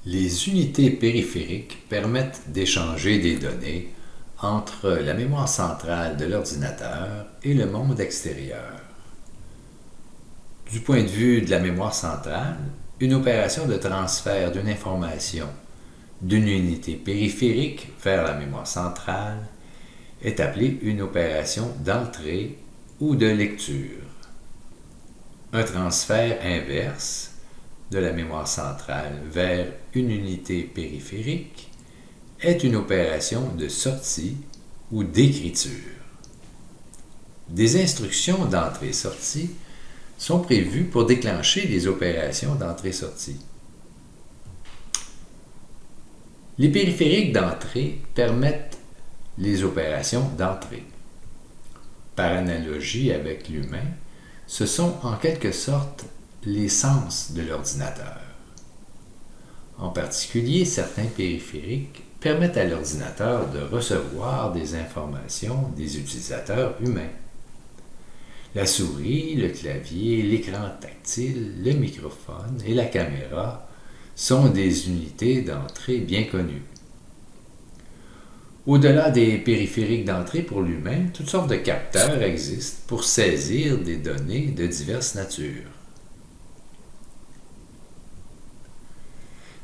Les unités périphériques permettent d'échanger des données entre la mémoire centrale de l'ordinateur et le monde extérieur. Du point de vue de la mémoire centrale, une opération de transfert d'une information d'une unité périphérique vers la mémoire centrale est appelée une opération d'entrée ou de lecture. Un transfert inverse de la mémoire centrale vers une unité périphérique est une opération de sortie ou d'écriture. Des instructions d'entrée-sortie sont prévues pour déclencher des opérations d'entrée-sortie. Les périphériques d'entrée permettent les opérations d'entrée. Par analogie avec l'humain, ce sont en quelque sorte les sens de l'ordinateur. En particulier, certains périphériques permettent à l'ordinateur de recevoir des informations des utilisateurs humains. La souris, le clavier, l'écran tactile, le microphone et la caméra sont des unités d'entrée bien connues. Au-delà des périphériques d'entrée pour l'humain, toutes sortes de capteurs existent pour saisir des données de diverses natures.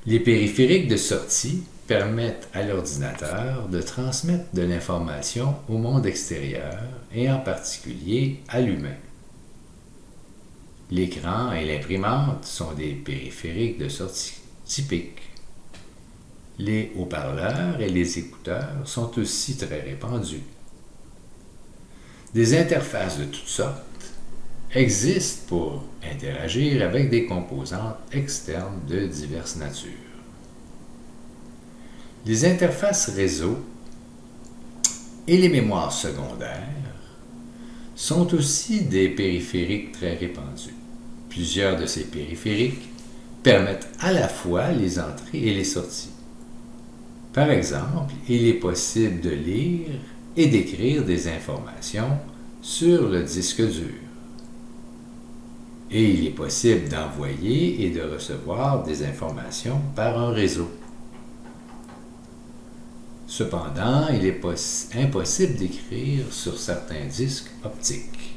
Les périphériques de sortie permettent à l'ordinateur de transmettre de l'information au monde extérieur et en particulier à l'humain. L'écran et l'imprimante sont des périphériques de sortie typiques. Les haut-parleurs et les écouteurs sont aussi très répandus. Des interfaces de toutes sortes existent pour interagir avec des composantes externes de diverses natures. Les interfaces réseau et les mémoires secondaires sont aussi des périphériques très répandus. Plusieurs de ces périphériques permettent à la fois les entrées et les sorties. Par exemple, il est possible de lire et d'écrire des informations sur le disque dur. Et il est possible d'envoyer et de recevoir des informations par un réseau. Cependant, il est impossible d'écrire sur certains disques optiques.